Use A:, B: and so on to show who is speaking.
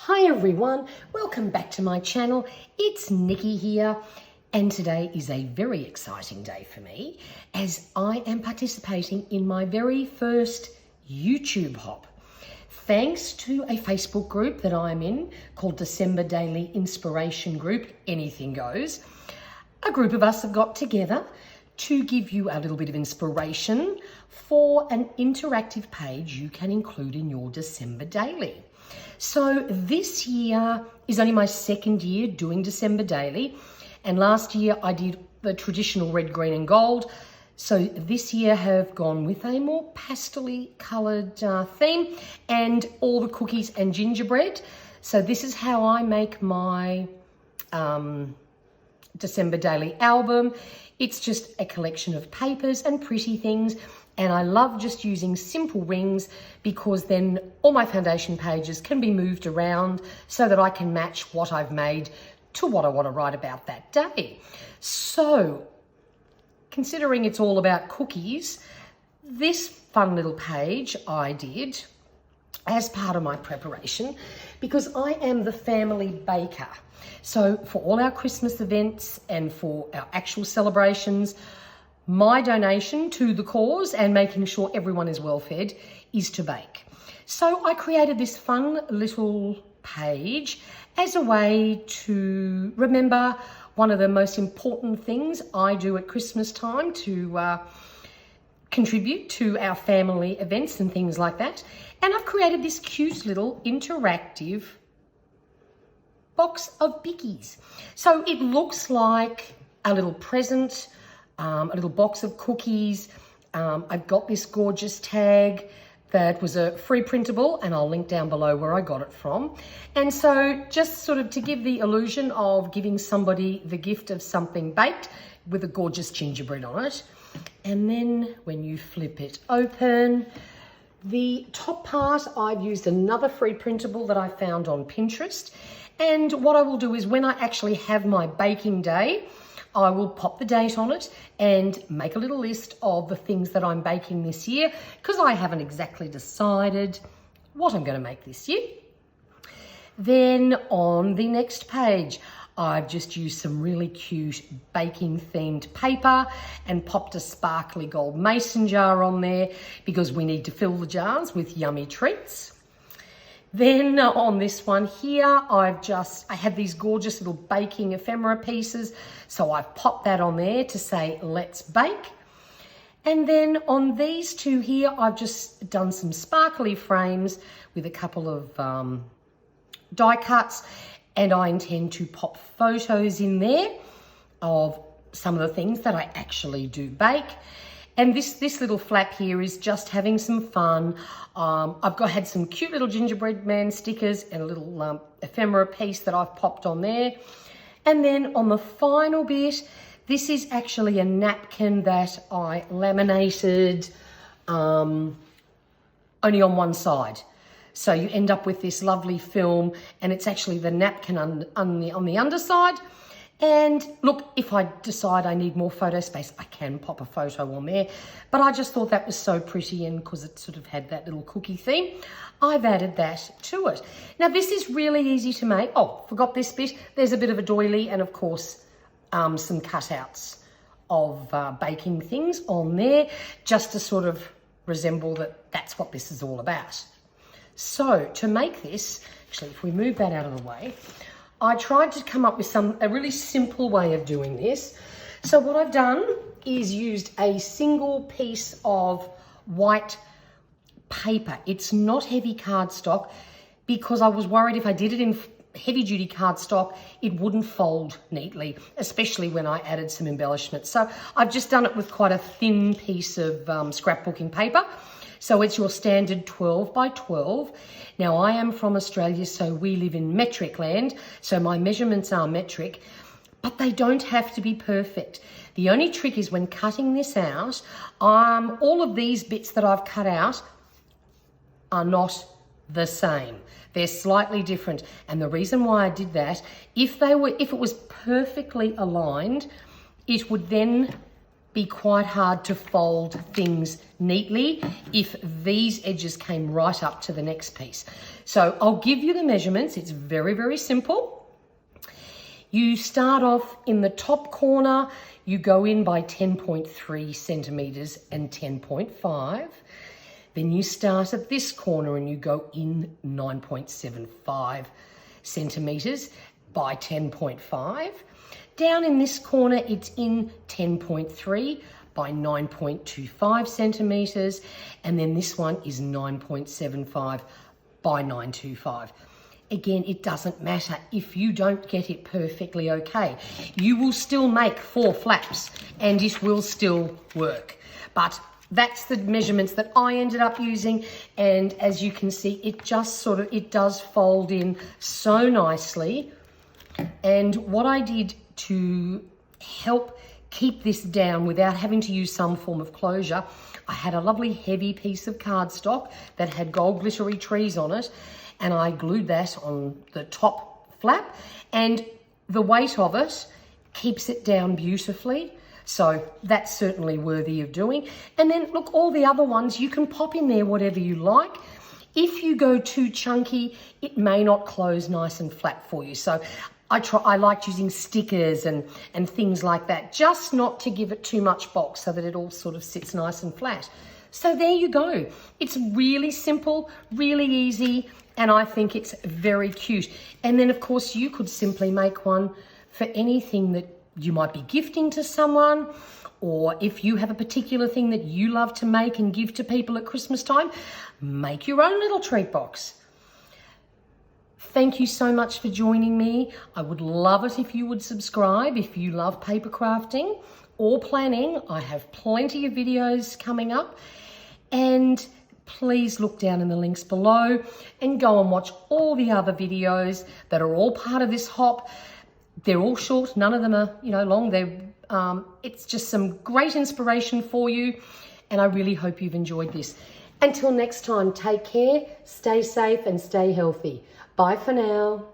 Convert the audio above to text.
A: Hi everyone, welcome back to my channel. It's Nikki here, and today is a very exciting day for me as I am participating in my very first YouTube hop. Thanks to a Facebook group that I'm in called December Daily Inspiration Group, Anything Goes. A group of us have got together to give you a little bit of inspiration for an interactive page you can include in your December Daily. So this year is only my second year doing December Daily, and last year I did the traditional red, green and gold. So this year have gone with a more pastel-y coloured theme and all the cookies and gingerbread. So this is how I make my December Daily album. It's just a collection of papers and pretty things. And I love just using simple rings because then all my foundation pages can be moved around so that I can match what I've made to what I want to write about that day. So, considering it's all about cookies, this fun little page I did as part of my preparation because I am the family baker. So for all our Christmas events and for our actual celebrations, my donation to the cause and making sure everyone is well fed is to bake. So I created this fun little page as a way to remember one of the most important things I do at Christmas time to contribute to our family events and things like that. And I've created this cute little interactive box of bickies. So it looks like a little present, a little box of cookies. I've got this gorgeous tag that was a free printable, and I'll link down below where I got it from. And so just sort of to give the illusion of giving somebody the gift of something baked with a gorgeous gingerbread on it. And then when you flip it open, the top part, I've used another free printable that I found on Pinterest. And what I will do is when I actually have my baking day, I will pop the date on it and make a little list of the things that I'm baking this year because I haven't exactly decided what I'm going to make this year. Then on the next page, I've just used some really cute baking themed paper and popped a sparkly gold mason jar on there because we need to fill the jars with yummy treats. Then on this one here, I had these gorgeous little baking ephemera pieces. So I've popped that on there to say, let's bake. And then on these two here, I've just done some sparkly frames with a couple of die cuts. And I intend to pop photos in there of some of the things that I actually do bake. And this little flap here is just having some fun. I've had some cute little gingerbread man stickers and a little ephemera piece that I've popped on there. And then on the final bit, this is actually a napkin that I laminated only on one side. So you end up with this lovely film, and it's actually the napkin on the underside. And look, if I decide I need more photo space, I can pop a photo on there. But I just thought that was so pretty, and because it sort of had that little cookie theme, I've added that to it. Now this is really easy to make. Oh, forgot this bit. There's a bit of a doily and of course some cutouts of baking things on there just to sort of resemble that's what this is all about. So to make this, actually if we move that out of the way, I tried to come up with a really simple way of doing this. So what I've done is used a single piece of white paper. It's not heavy cardstock because I was worried if I did it in heavy duty cardstock, it wouldn't fold neatly, especially when I added some embellishments. So I've just done it with quite a thin piece of scrapbooking paper. So it's your standard 12 by 12. Now I am from Australia, so we live in metric land. So my measurements are metric, but they don't have to be perfect. The only trick is when cutting this out, all of these bits that I've cut out are not the same. They're slightly different. And the reason why I did that, if it was perfectly aligned, it would then be quite hard to fold things neatly if these edges came right up to the next piece. So I'll give you the measurements. It's very, very simple. You start off in the top corner, you go in by 10.3 centimeters and 10.5. Then you start at this corner and you go in 9.75 centimeters by 10.5. Down in this corner, it's in 10.3 by 9.25 centimeters. And then this one is 9.75 by 925. Again, it doesn't matter if you don't get it perfectly okay. You will still make 4 flaps and it will still work. But that's the measurements that I ended up using. And as you can see, it just it does fold in so nicely. And what I did to help keep this down without having to use some form of closure, I had a lovely heavy piece of cardstock that had gold glittery trees on it, and I glued that on the top flap, and the weight of it keeps it down beautifully. So that's certainly worthy of doing. And then look, all the other ones, you can pop in there whatever you like. If you go too chunky, it may not close nice and flat for you. So I liked using stickers and things like that, just not to give it too much bulk so that it all sort of sits nice and flat. So there you go. It's really simple, really easy, and I think it's very cute. And then of course you could simply make one for anything that you might be gifting to someone, or if you have a particular thing that you love to make and give to people at Christmas time, make your own little treat box. Thank you so much for joining me. I would love it if you would subscribe if you love paper crafting or planning. I have plenty of videos coming up, and please look down in the links below and go and watch all the other videos that are all part of this hop. They're all short, none of them are, long. It's just some great inspiration for you, and I really hope you've enjoyed this. Until next time, take care, stay safe and stay healthy. Bye for now.